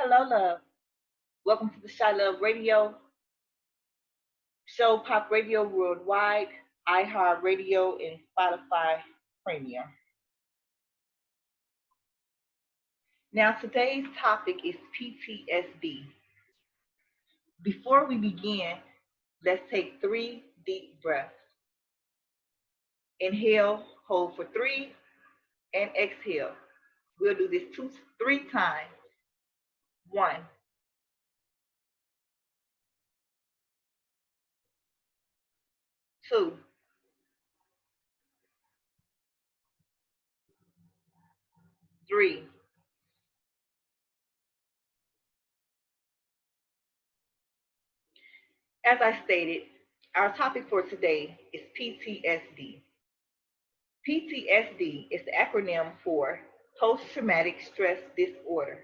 Hello, love. Welcome to the ChiLOVe Radio show, Pop Radio Worldwide, iHeartRadio, and Spotify Premium. Now, today's topic is PTSD. Before we begin, let's take 3 deep breaths. Inhale, hold for 3, and exhale. We'll do this 3 times. 1, 2, 3. As I stated, our topic for today is PTSD. PTSD is the acronym for post-traumatic stress disorder,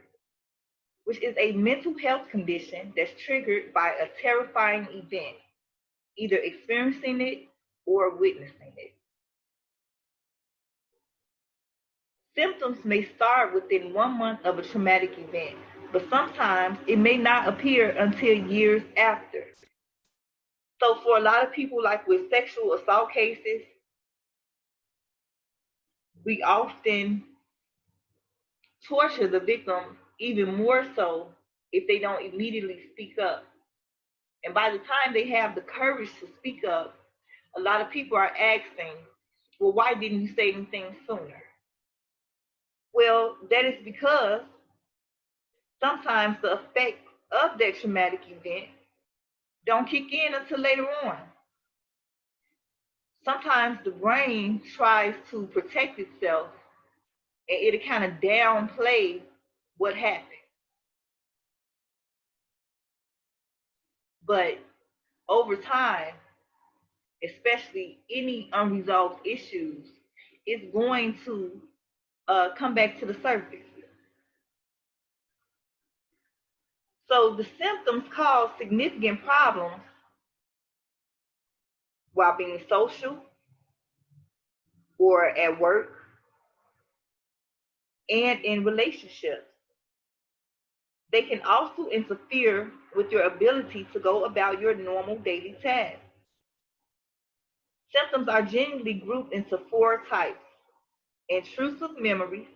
which is a mental health condition that's triggered by a terrifying event, either experiencing it or witnessing it. Symptoms may start within 1 month of a traumatic event, but sometimes it may not appear until years after. So for a lot of people, like with sexual assault cases, we often torture the victim even more so if they don't immediately speak up. And by the time they have the courage to speak up, a lot of people are asking, well, why didn't you say anything sooner? Well, that is because sometimes the effects of that traumatic event don't kick in until later on. Sometimes the brain tries to protect itself and it'll kind of downplay what happened. But over time, especially any unresolved issues, it's going to come back to the surface. So the symptoms cause significant problems while being social or at work and in relationships. They can also interfere with your ability to go about your normal daily tasks. Symptoms are generally grouped into 4 types: intrusive memories,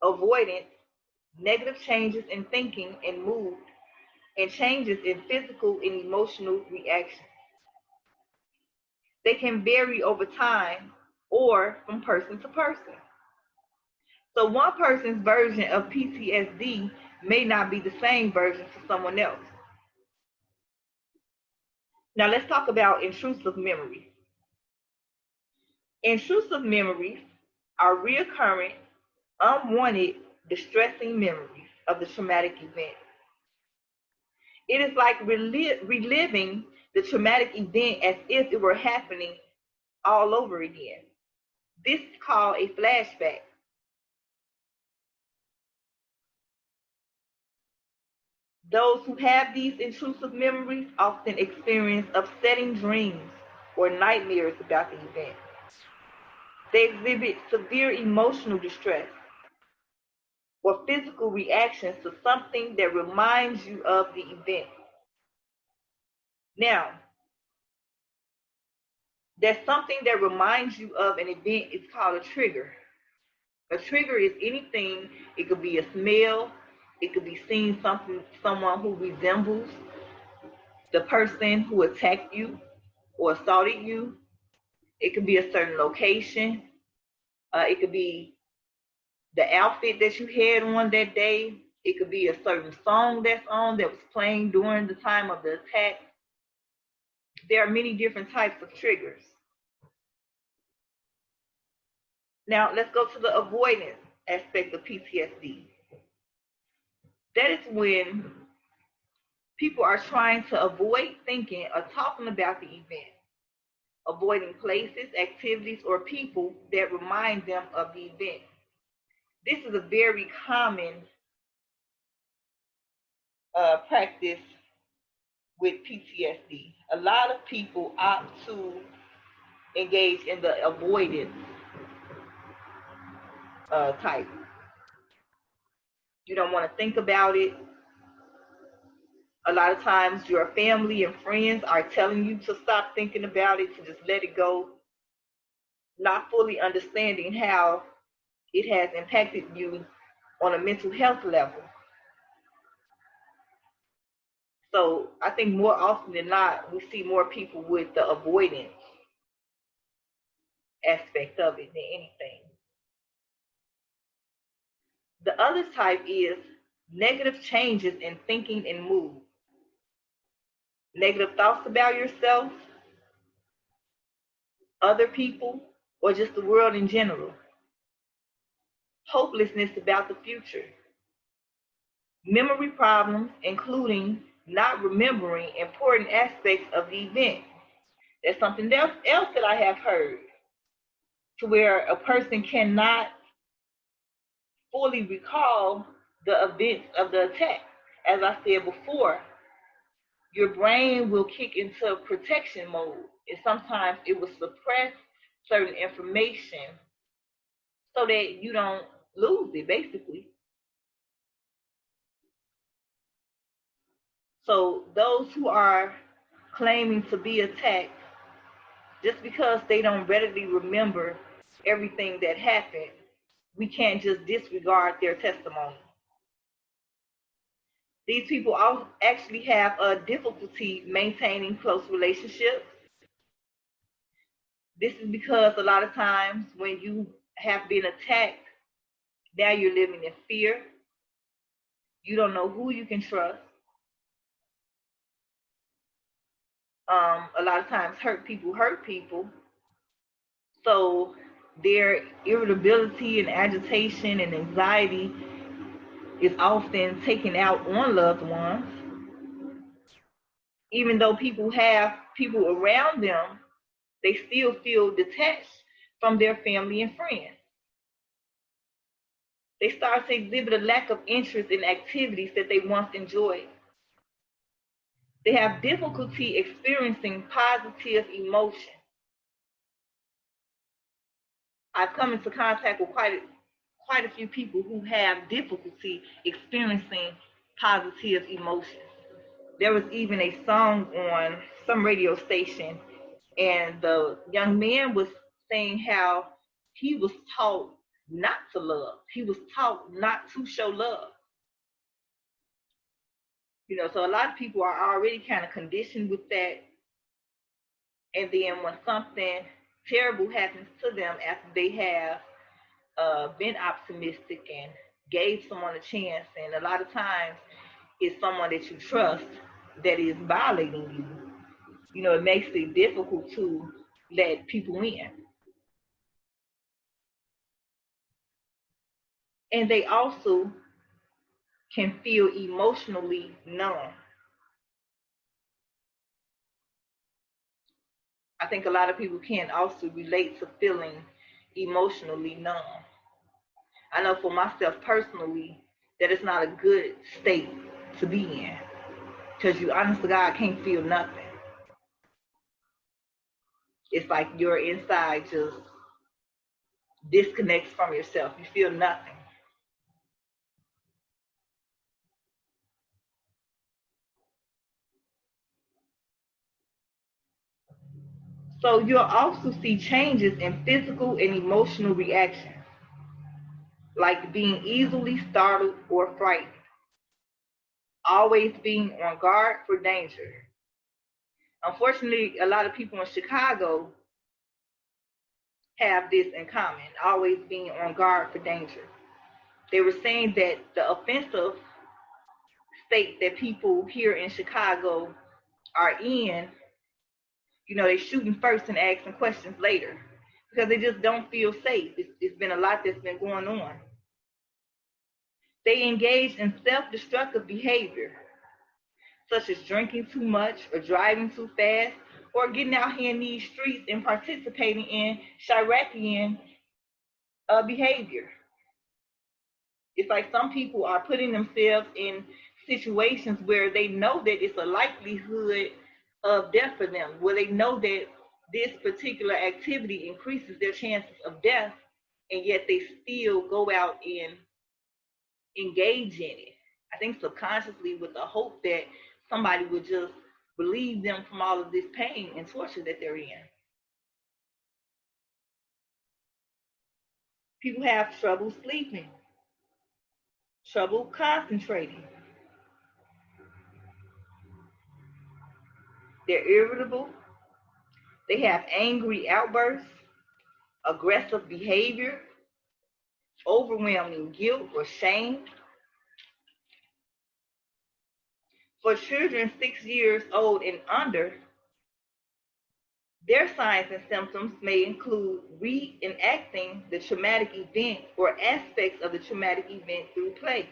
avoidance, negative changes in thinking and mood, and changes in physical and emotional reactions. They can vary over time or from person to person. So one person's version of PTSD may not be the same version for someone else. Now let's talk about intrusive memories. Intrusive memories are recurrent, unwanted, distressing memories of the traumatic event. It is like reliving the traumatic event as if it were happening all over again. This is called a flashback. Those who have these intrusive memories often experience upsetting dreams or nightmares about the event. They exhibit severe emotional distress or physical reactions to something that reminds you of the event. Now, that something that reminds you of an event is called a trigger. A trigger is anything. It could be a smell. It could be seeing someone who resembles the person who attacked you or assaulted you. It could be a certain location. It could be the outfit that you had on that day. It could be a certain song that's on that was playing during the time of the attack. There are many different types of triggers. Now, let's go to the avoidance aspect of PTSD. That is when people are trying to avoid thinking or talking about the event, avoiding places, activities, or people that remind them of the event. This is a very common practice with PTSD. A lot of people opt to engage in the avoidance type. You don't want to think about it. A lot of times your family and friends are telling you to stop thinking about it, to just let it go, not fully understanding how it has impacted you on a mental health level. So I think more often than not, we see more people with the avoidance aspect of it than anything. The other type is negative changes in thinking and mood. Negative thoughts about yourself, other people, or just the world in general. Hopelessness about the future. Memory problems, including not remembering important aspects of the event. That's something else that I have heard, to where a person cannot fully recall the events of the attack. As I said before, your brain will kick into protection mode, and sometimes it will suppress certain information so that you don't lose it, basically. So those who are claiming to be attacked, just because they don't readily remember everything that happened, we can't just disregard their testimony. These people all actually have a difficulty maintaining close relationships. This is because a lot of times when you have been attacked, now you're living in fear. You don't know who you can trust. A lot of times hurt people. So their irritability and agitation and anxiety is often taken out on loved ones. Even though people have people around them, they still feel detached from their family and friends. They start to exhibit a lack of interest in activities that they once enjoyed. They have difficulty experiencing positive emotion. I've come into contact with quite a few people who have difficulty experiencing positive emotions. There was even a song on some radio station, and the young man was saying how he was taught not to love. He was taught not to show love. So a lot of people are already kind of conditioned with that. And then when something terrible happens to them after they have been optimistic and gave someone a chance, and a lot of times it's someone that you trust that is violating you, it makes it difficult to let people in. And they also can feel emotionally numb. I think a lot of people can also relate to feeling emotionally numb. I know for myself personally that it's not a good state to be in, because you honest to God can't feel nothing. It's like your inside just disconnects from yourself. You feel nothing. So you'll also see changes in physical and emotional reactions, like being easily startled or frightened, always being on guard for danger. Unfortunately, a lot of people in Chicago have this in common, always being on guard for danger. They were saying that the offensive state that people here in Chicago are in, they shooting first and asking questions later because they just don't feel safe. It's been a lot that's been going on. They engage in self-destructive behavior, such as drinking too much or driving too fast or getting out here in these streets and participating in Chiracian behavior. It's like some people are putting themselves in situations where they know that it's a likelihood of death for them, where they know that this particular activity increases their chances of death, and yet they still go out and engage in it. I think subconsciously with the hope that somebody would just relieve them from all of this pain and torture that they're in. People have trouble sleeping, trouble concentrating. They're irritable. They have angry outbursts, aggressive behavior, overwhelming guilt or shame. For children 6 years old and under, their signs and symptoms may include reenacting the traumatic event or aspects of the traumatic event through play.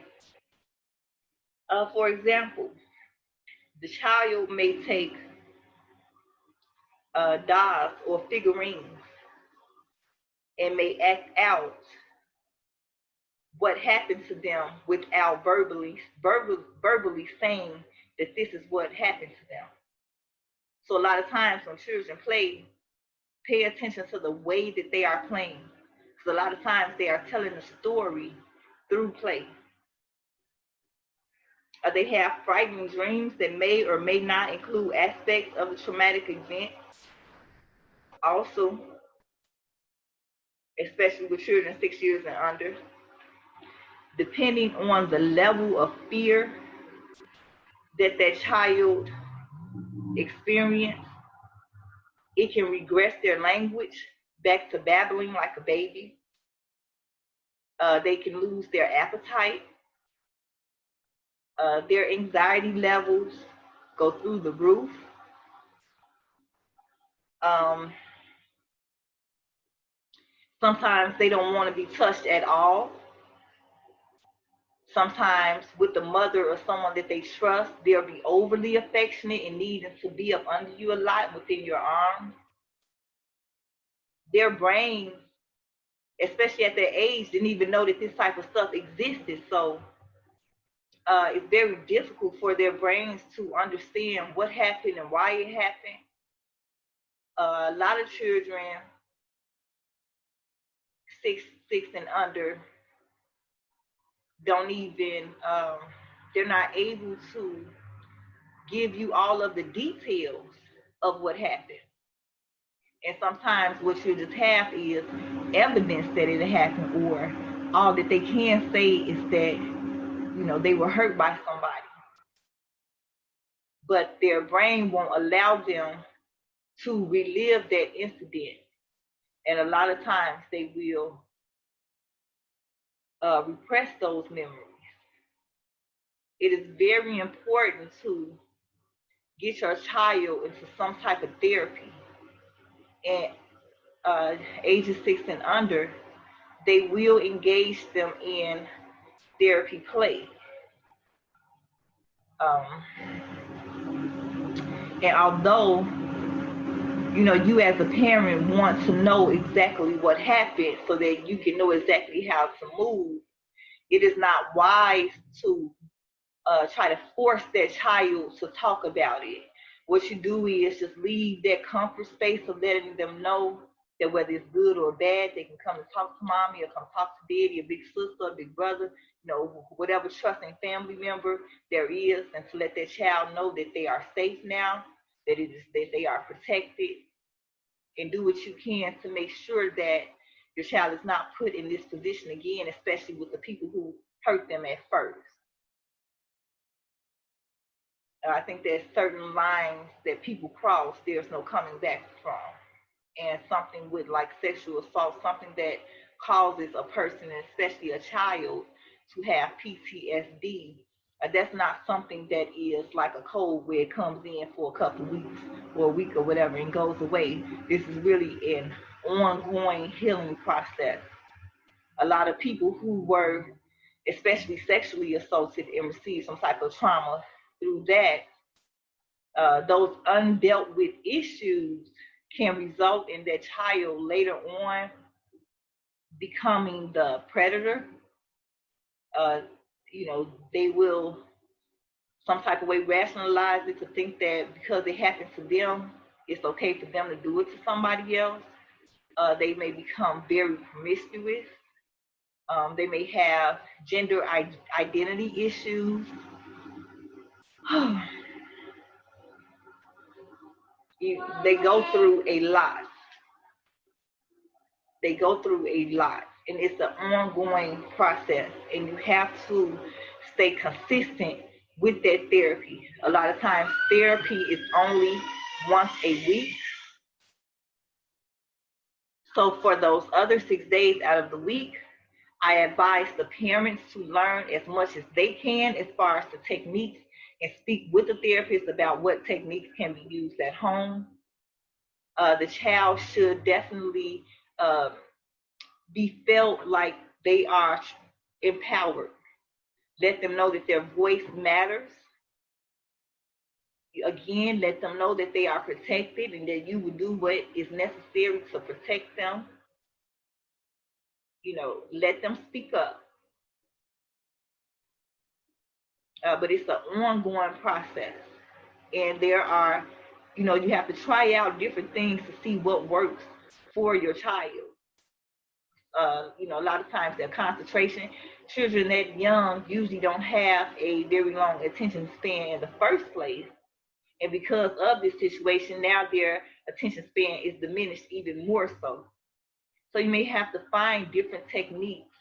For example, the child may take dolls or figurines and may act out what happened to them without verbally saying that this is what happened to them. So a lot of times when children play, pay attention to the way that they are playing. Because a lot of times they are telling a story through play. They have frightening dreams that may or may not include aspects of the traumatic event. Also, especially with children 6 years and under, depending on the level of fear that that child experience, it can regress their language back to babbling like a baby. They can lose their appetite. Their anxiety levels go through the roof. Sometimes they don't want to be touched at all. Sometimes with the mother or someone that they trust, they'll be overly affectionate and needing to be up under you a lot within your arms. Their brain, especially at their age, didn't even know that this type of stuff existed. So it's very difficult for their brains to understand what happened and why it happened. A lot of children, six and under, don't even, they're not able to give you all of the details of what happened. And sometimes what you just have is evidence that it happened, or all that they can say is that, you know, they were hurt by somebody. But their brain won't allow them to relive that incident. And a lot of times they will repress those memories. It is very important to get your child into some type of therapy. And ages 6 and under, they will engage them in therapy play. And although, you know, you as a parent want to know exactly what happened so that you can know exactly how to move, it is not wise to try to force that child to talk about it. What you do is just leave that comfort space of letting them know that whether it's good or bad, they can come and talk to mommy or come talk to daddy, a big sister, a big brother, you know, whatever trusting family member there is, and to let that child know that they are safe now, that they are protected, and do what you can to make sure that your child is not put in this position again, especially with the people who hurt them at first. I think there's certain lines that people cross, there's no coming back from. And something with like sexual assault, something that causes a person, especially a child, to have PTSD, that's not something that is like a cold where it comes in for a couple of weeks or a week or whatever and goes away. This is really an ongoing healing process. A lot of people who were especially sexually assaulted and received some type of trauma through that, those undealt with issues can result in that child later on becoming the predator. You know, they will some type of way rationalize it to think that because it happened to them, it's okay for them to do it to somebody else. They may become very promiscuous. They may have gender identity issues. They go through a lot. They go through a lot, and it's an ongoing process, and you have to stay consistent with that therapy. A lot of times, therapy is only once a week. So for those other 6 days out of the week, I advise the parents to learn as much as they can as far as the techniques and speak with the therapist about what techniques can be used at home. The child should definitely uh, be felt like they are empowered. Let them know that their voice matters. Again, let them know that they are protected and that you will do what is necessary to protect them. Let them speak up. But it's an ongoing process. And there are, you have to try out different things to see what works for your child. A lot of times their concentration, children that young usually don't have a very long attention span in the first place. And because of this situation, now their attention span is diminished even more so. So you may have to find different techniques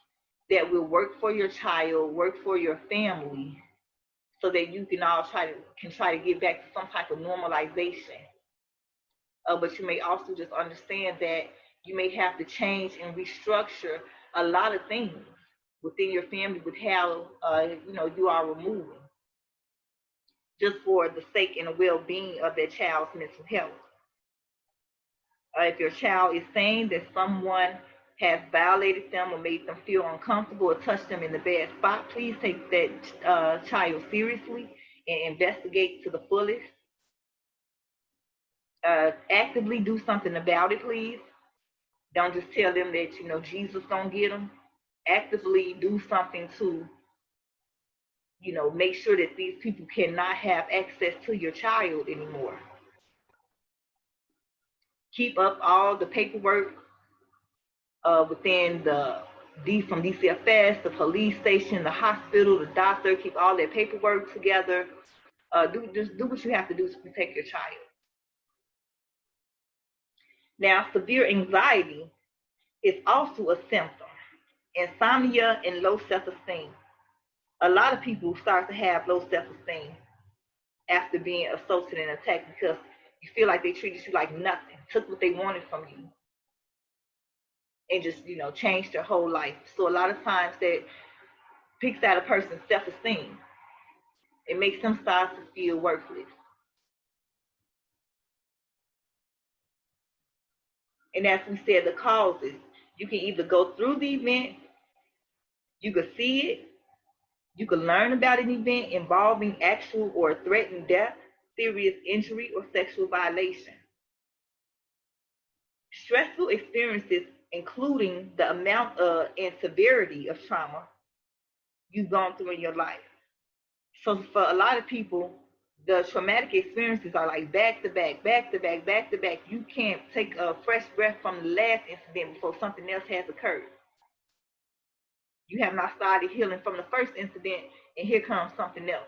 that will work for your child, work for your family, so that you can all try to get back to some type of normalization. But you may also just understand that you may have to change and restructure a lot of things within your family with how you are removing, just for the sake and the well-being of that child's mental health. If your child is saying that someone has violated them or made them feel uncomfortable or touched them in the bad spot, please take that child seriously and investigate to the fullest. Actively do something about it, please. Don't just tell them that Jesus gonna get them. Actively do something to make sure that these people cannot have access to your child anymore. Keep up all the paperwork within from DCFS, the police station, the hospital, the doctor. Keep all that paperwork together. Do what you have to do to protect your child. Now, severe anxiety is also a symptom. Insomnia and low self-esteem. A lot of people start to have low self-esteem after being assaulted and attacked because you feel like they treated you like nothing, took what they wanted from you, and just changed their whole life. So a lot of times that picks out a person's self-esteem. It makes them start to feel worthless. And as we said, the causes, you can either go through the event, you can see it, you can learn about an event involving actual or threatened death, serious injury, or sexual violation. Stressful experiences, including the amount and severity of trauma you've gone through in your life. So for a lot of people, the traumatic experiences are like back to back, back to back, back to back. You can't take a fresh breath from the last incident before something else has occurred. You have not started healing from the first incident, and here comes something else.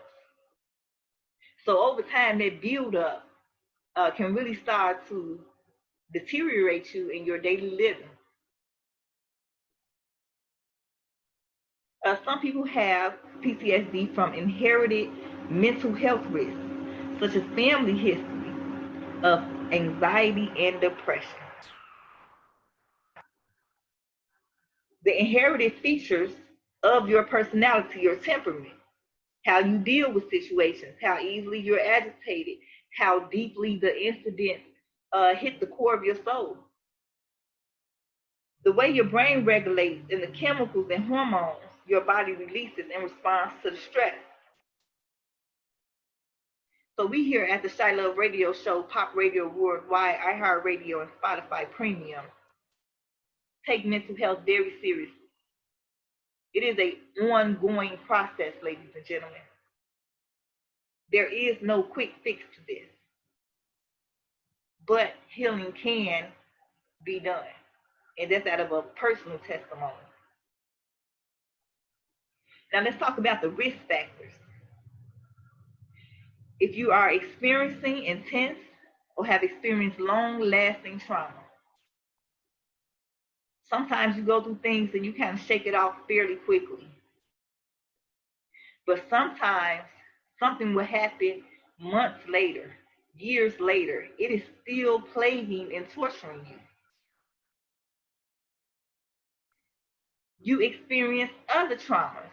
So over time, that build up can really start to deteriorate you in your daily living. Some people have PTSD from inherited mental health risks, such as family history of anxiety and depression. The inherited features of your personality or temperament, how you deal with situations, how easily you're agitated, how deeply the incident hit the core of your soul. The way your brain regulates and the chemicals and hormones your body releases in response to the stress. So we here at the ChiLOVe Radio Show, Pop Radio Worldwide, iHeartRadio, and Spotify Premium take mental health very seriously. It is an ongoing process, ladies and gentlemen. There is no quick fix to this, but healing can be done, and that's out of a personal testimony. Now let's talk about the risk factors. If you are experiencing intense or have experienced long-lasting trauma, sometimes you go through things and you kind of shake it off fairly quickly. But sometimes something will happen months later, years later. It is still plaguing and torturing you. You experience other traumas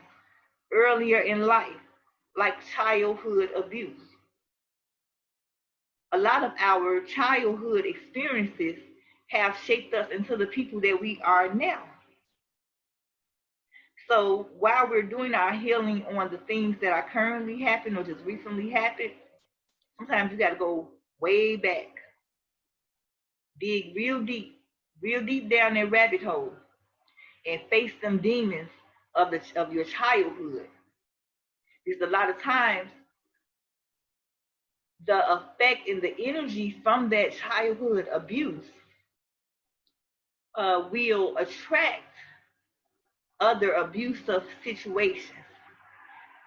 earlier in life, like childhood abuse. A lot of our childhood experiences have shaped us into the people that we are now. So while we're doing our healing on the things that are currently happening or just recently happened, sometimes you got to go way back, dig real deep down that rabbit hole, and face them demons of your childhood. Because a lot of times the effect and the energy from that childhood abuse will attract other abusive situations,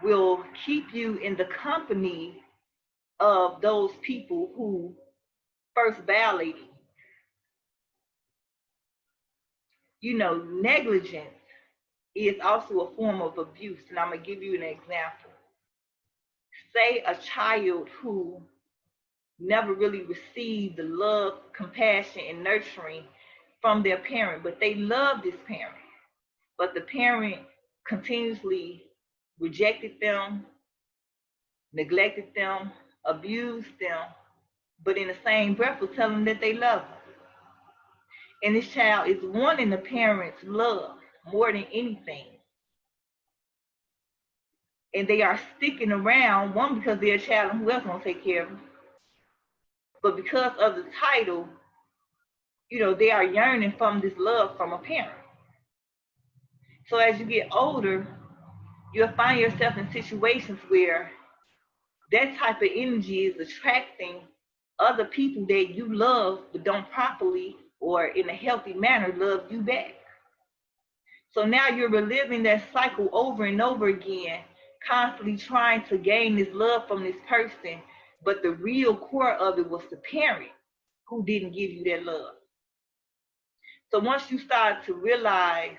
will keep you in the company of those people who first violated you. You know, negligence is also a form of abuse, and I'm going to give you an example. Say a child who never really received the love, compassion, and nurturing from their parent, but they love this parent. But the parent continuously rejected them, neglected them, abused them, but in the same breath was telling them that they love them. And this child is wanting the parent's love more than anything. And they are sticking around, one, because they're a child and who else gonna take care of them? But because of the title, you know, they are yearning from this love from a parent. So as you get older, you'll find yourself in situations where that type of energy is attracting other people that you love but don't properly or in a healthy manner love you back. So now you're reliving that cycle over and over again, constantly trying to gain this love from this person, but the real core of it was the parent who didn't give you that love. So once you start to realize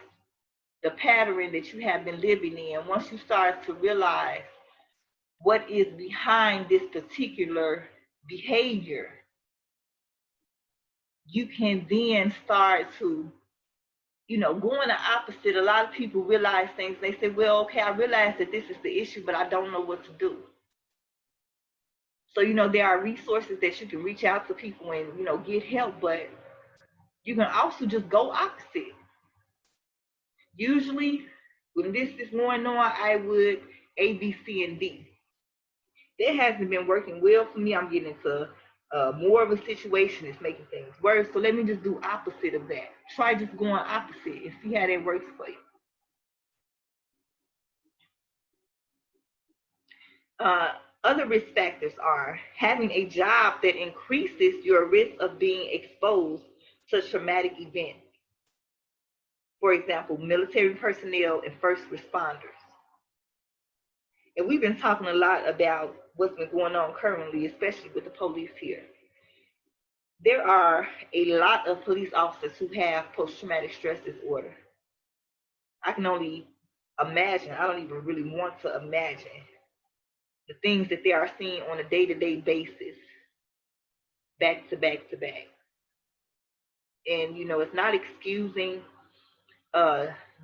the pattern that you have been living in, once you start to realize what is behind this particular behavior, you can then start to, you know, go in the opposite. A lot of people realize things. They say, well, okay, I realize that this is the issue, but I don't know what to do. So, you know, there are resources that you can reach out to people and, you know, get help, but you can also just go opposite. Usually, when this is going on, I would A, B, C, and D. That hasn't been working well for me. I'm getting into more of a situation that's making things worse. So let me just do opposite of that. Try just going opposite and see how that works for you. Other risk factors are having a job that increases your risk of being exposed to traumatic events. For example, military personnel and first responders. And we've been talking a lot about what's been going on currently, especially with the police here. There are a lot of police officers who have post-traumatic stress disorder. I can only imagine, I don't even really want to imagine the things that they are seeing on a day-to-day basis, back to back to back. And, you know, it's not excusing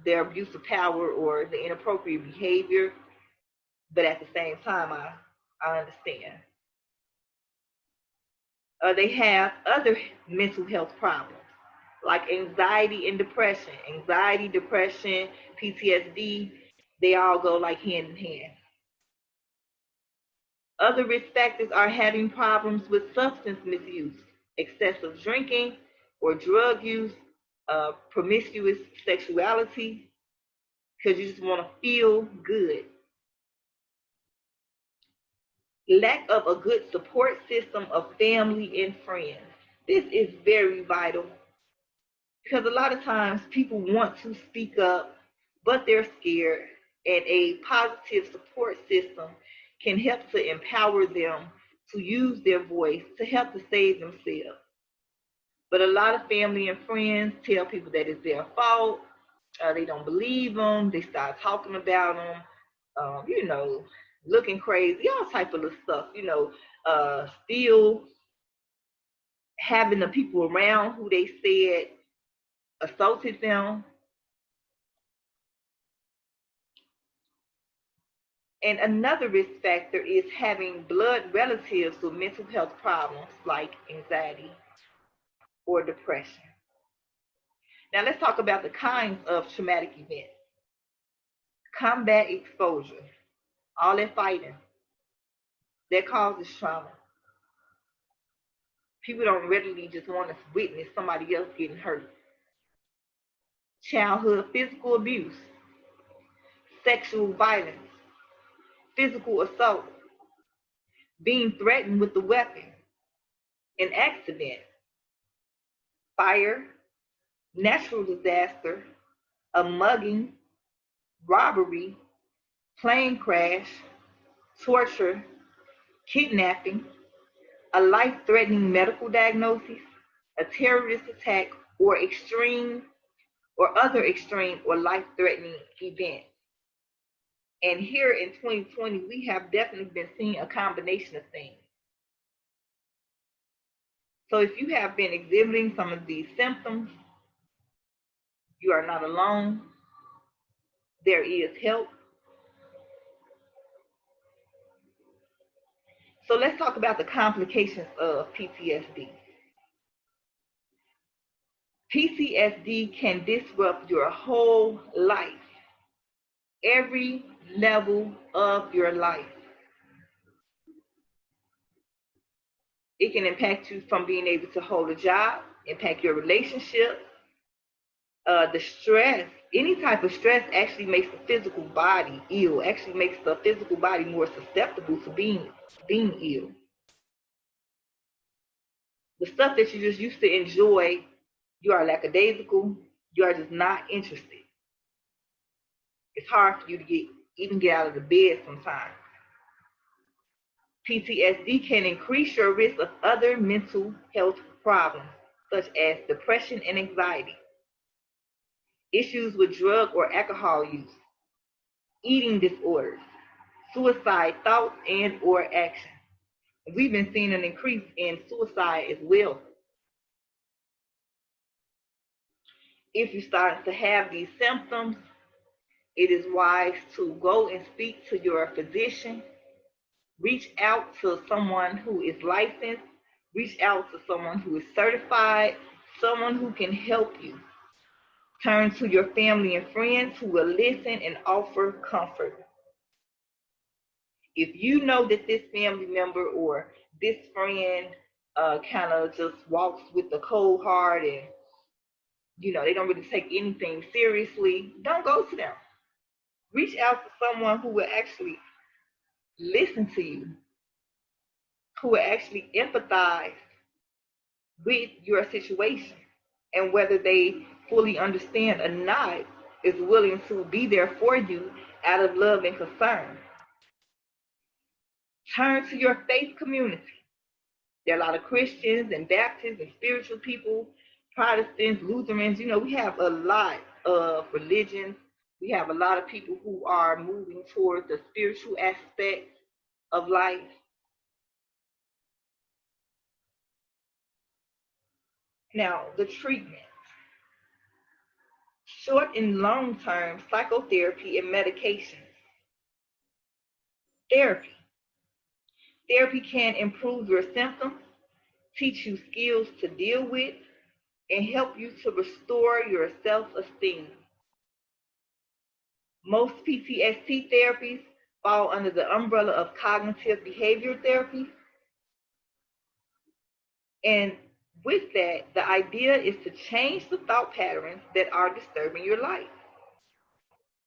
their abuse of power or the inappropriate behavior, but at the same time, I understand. They have other mental health problems like anxiety and depression. Anxiety, depression, PTSD, they all go like hand in hand. Other risk factors are having problems with substance misuse, excessive drinking or drug use, promiscuous sexuality, because you just want to feel good. Lack of a good support system of family and friends. This is very vital because a lot of times people want to speak up, but they're scared. And a positive support system can help to empower them to use their voice to help to save themselves. But a lot of family and friends tell people that it's their fault. They don't believe them. They start talking about them. Looking crazy, all type of little stuff. Still having the people around who they said assaulted them. And another risk factor is having blood relatives with mental health problems like anxiety or depression. Now let's talk about the kinds of traumatic events. Combat exposure, all that fighting, that causes trauma. People don't readily just want to witness somebody else getting hurt. Childhood physical abuse, sexual violence, physical assault, being threatened with a weapon, an accident, fire, natural disaster, a mugging, robbery, plane crash, torture, kidnapping, a life-threatening medical diagnosis, a terrorist attack, or other extreme or life-threatening events. And here in 2020, we have definitely been seeing a combination of things. So if you have been exhibiting some of these symptoms, you are not alone. There is help. So let's talk about the complications of PTSD. PTSD can disrupt your whole life, every level of your life. It can impact you from being able to hold a job, impact your relationship. The stress, any type of stress actually makes the physical body ill, actually makes the physical body more susceptible to being ill. The stuff that you just used to enjoy, you are lackadaisical, you are just not interested. It's hard for you to even get out of the bed sometimes. PTSD can increase your risk of other mental health problems, such as depression and anxiety, issues with drug or alcohol use, eating disorders, suicide thoughts and or action. We've been seeing an increase in suicide as well. If you start to have these symptoms, it is wise to go and speak to your physician. Reach out to someone who is licensed. Reach out to someone who is certified, someone who can help you. Turn to your family and friends who will listen and offer comfort. If you know that this family member or this friend kind of just walks with a cold heart and they don't really take anything seriously, don't go to them. Reach out to someone who will actually listen to you, who will actually empathize with your situation, and whether they fully understand or not, is willing to be there for you out of love and concern. Turn to your faith community. There are a lot of Christians and Baptists and spiritual people, Protestants, Lutherans. We have a lot of religions. We have a lot of people who are moving towards the spiritual aspect of life. Now, the treatment. Short and long-term psychotherapy and medications. Therapy. Therapy can improve your symptoms, teach you skills to deal with, and help you to restore your self-esteem. Most PTSD therapies fall under the umbrella of cognitive behavior therapy. And with that, the idea is to change the thought patterns that are disturbing your life.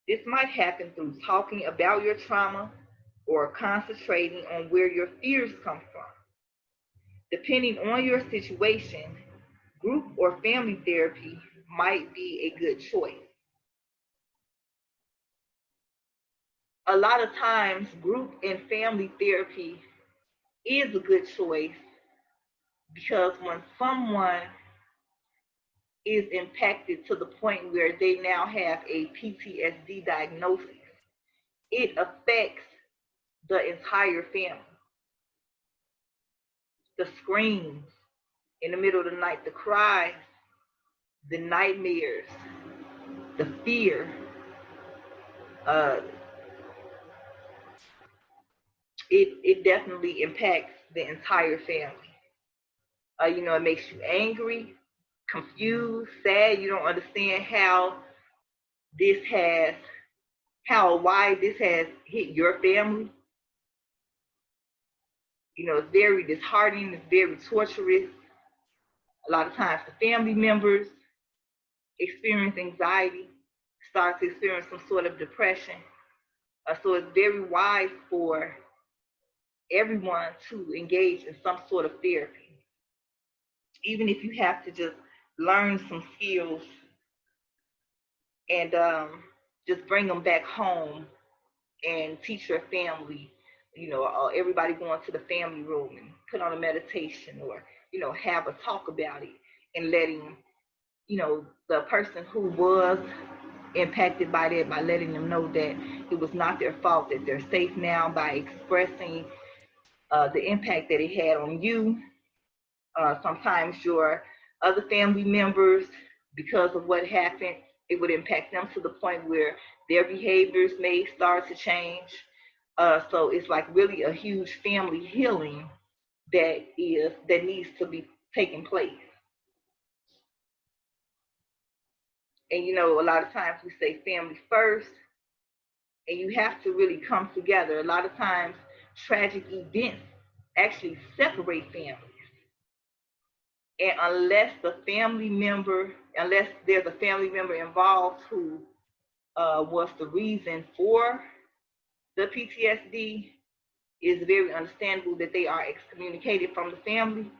This might happen through talking about your trauma or concentrating on where your fears come from. Depending on your situation, group or family therapy might be a good choice. a lot of times group and family therapy is a good choice because when someone is impacted to the point where they now have a PTSD diagnosis, it affects the entire family. The screams in the middle of the night, the cries, the nightmares, the fear, uh, it definitely impacts the entire family. It makes you angry, confused, sad. You don't understand this has, why this has hit your family. It's very disheartening. It's very torturous. A lot of times the family members experience anxiety, start to experience some sort of depression. So it's very wise for everyone to engage in some sort of therapy, even if you have to just learn some skills and just bring them back home and teach your family. Everybody going to the family room and put on a meditation, or have a talk about it, and letting the person who was impacted by that, by letting them know that it was not their fault, that they're safe now, by expressing the impact that it had on you. Sometimes your other family members, because of what happened, it would impact them to the point where their behaviors may start to change. So it's like really a huge family healing that needs to be taking place. And a lot of times we say family first, and you have to really come together. A lot of times tragic events actually separate families. And unless there's a family member involved who was the reason for the PTSD, it's very understandable that they are excommunicated from the family,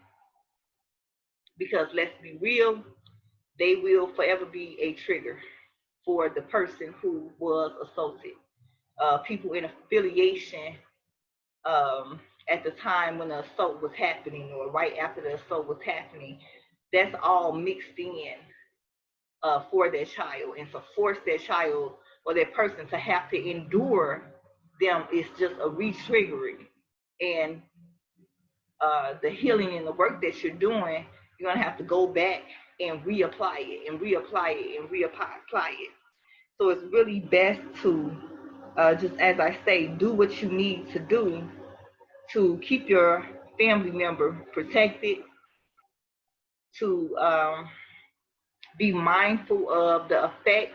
because let's be real, they will forever be a trigger for the person who was assaulted. People in affiliation at the time when the assault was happening, or right after the assault was happening, that's all mixed in for that child. And to force that child or that person to have to endure them is just a re-triggering. And the healing and the work that you're doing, you're going to have to go back and reapply it and reapply it and reapply it. So it's really best to, just as I say, do what you need to do to keep your family member protected, to be mindful of the effect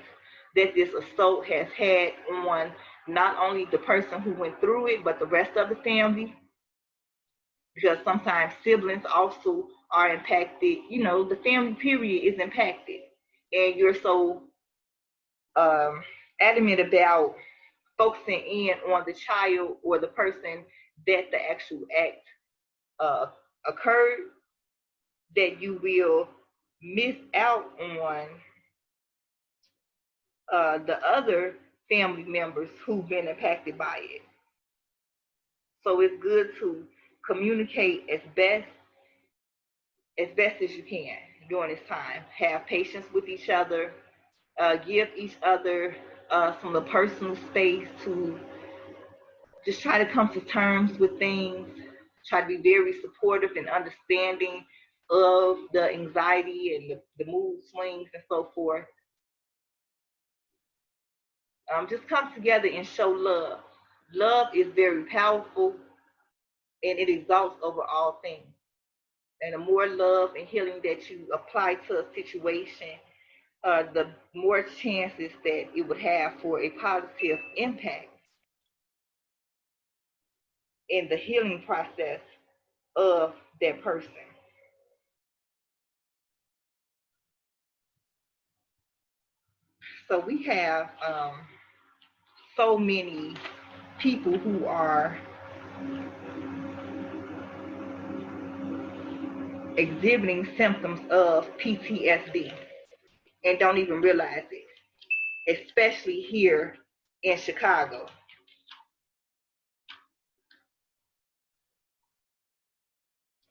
that this assault has had on not only the person who went through it, but the rest of the family. Because sometimes siblings also are impacted. The family period is impacted. And you're so adamant about focusing in on the child or the person that the actual act occurred, that you will miss out on the other family members who've been impacted by it. So it's good to communicate as best as you can during this time. Have patience with each other. Give each other some of the personal space to just try to come to terms with things. Try to be very supportive and understanding of the anxiety and the mood swings and so forth. Just come together and show love. Love is very powerful, and it exalts over all things. And the more love and healing that you apply to a situation, the more chances that it would have for a positive impact in the healing process of that person. So we have so many people who are exhibiting symptoms of PTSD and don't even realize it, especially here in Chicago.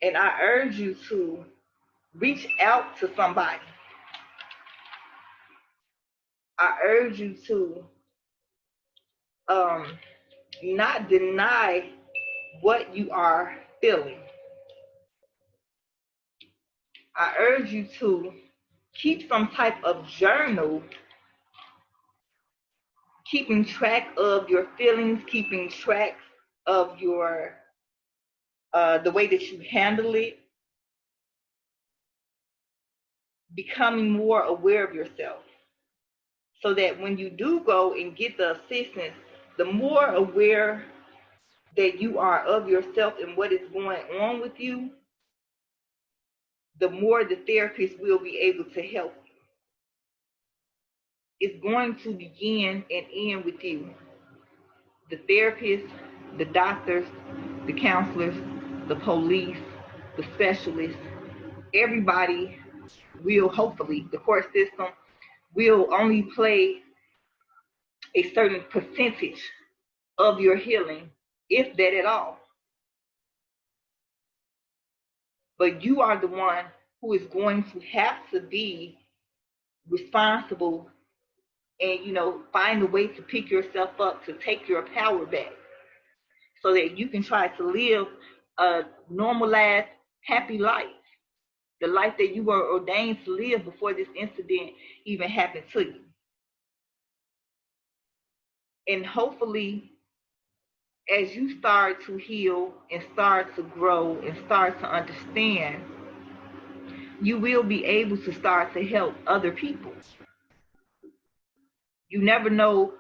And I urge you to reach out to somebody. I urge you to not deny what you are feeling. I urge you to keep some type of journal, keeping track of your feelings, keeping track of your the way that you handle it, becoming more aware of yourself, so that when you do go and get the assistance, the more aware that you are of yourself and what is going on with you, the more the therapist will be able to help you. It's going to begin and end with you. The therapists, the doctors, the counselors, the police, the specialists, everybody will, hopefully, the court system will only play a certain percentage of your healing, if that at all. But you are the one who is going to have to be responsible and, find a way to pick yourself up, to take your power back, so that you can try to live a normalized, happy life, the life that you were ordained to live before this incident even happened to you. And hopefully, as you start to heal and start to grow and start to understand, you will be able to start to help other people. You never know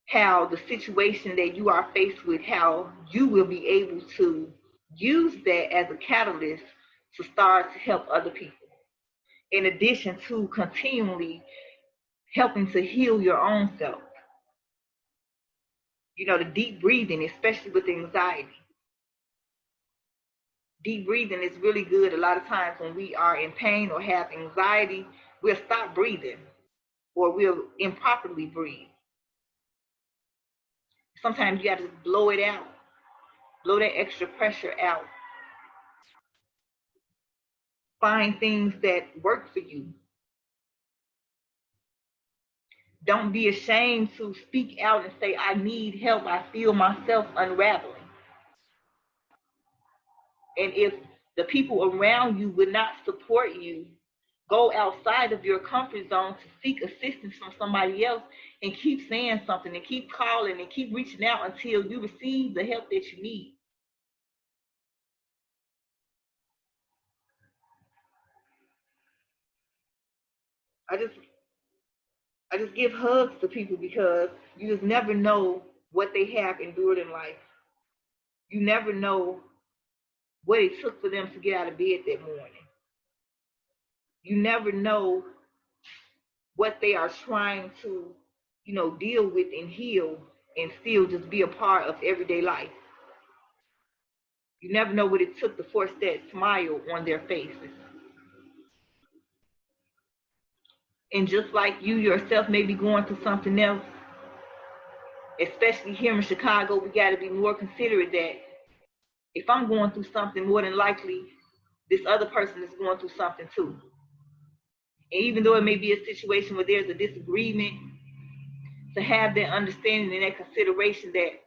how the situation that you are faced with, how you will be able to use that as a catalyst to start to help other people, in addition to continually helping to heal your own self. The deep breathing, especially with anxiety. Deep breathing is really good. A lot of times when we are in pain or have anxiety, we'll stop breathing or we'll improperly breathe. Sometimes you have to blow it out, blow that extra pressure out. Find things that work for you. Don't be ashamed to speak out and say, I need help. I feel myself unraveling. And if the people around you would not support you, go outside of your comfort zone to seek assistance from somebody else, and keep saying something and keep calling and keep reaching out until you receive the help that you need. I just give hugs to people, because you just never know what they have endured in life. You never know what it took for them to get out of bed that morning. You never know what they are trying to, deal with and heal and still just be a part of everyday life. You never know what it took to force that smile on their faces. And just like you yourself may be going through something else, especially here in Chicago, we got to be more considerate that if I'm going through something, more than likely this other person is going through something too. And even though it may be a situation where there's a disagreement, to have that understanding and that consideration that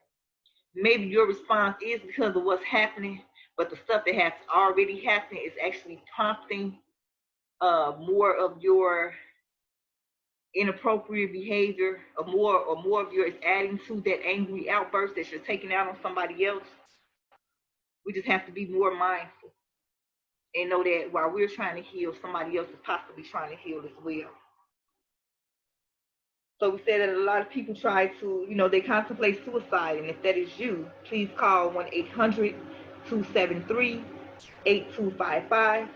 maybe your response is because of what's happening, but the stuff that has already happened is actually prompting more of your inappropriate behavior, or more of your is adding to that angry outburst that you're taking out on somebody else. We just have to be more mindful and know that while we're trying to heal, somebody else is possibly trying to heal as well. So we said that a lot of people try to, they contemplate suicide. And if that is you, please call 1-800-273-8255.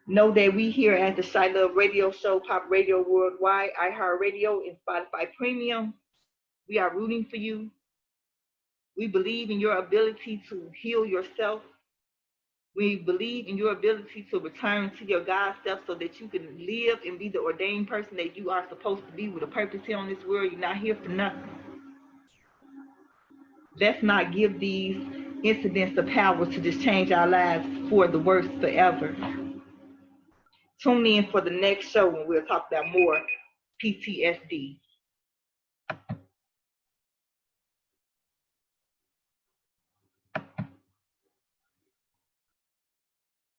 Know that we here at the ChiLOVe Radio Show, Pop Radio Worldwide, iHeartRadio, and Spotify Premium, we are rooting for you. We believe in your ability to heal yourself. We believe in your ability to return to your God self so that you can live and be the ordained person that you are supposed to be, with a purpose here on this world. You're not here for nothing. Let's not give these incidents of power to just change our lives for the worse forever. Tune in for the next show when we'll talk about more PTSD.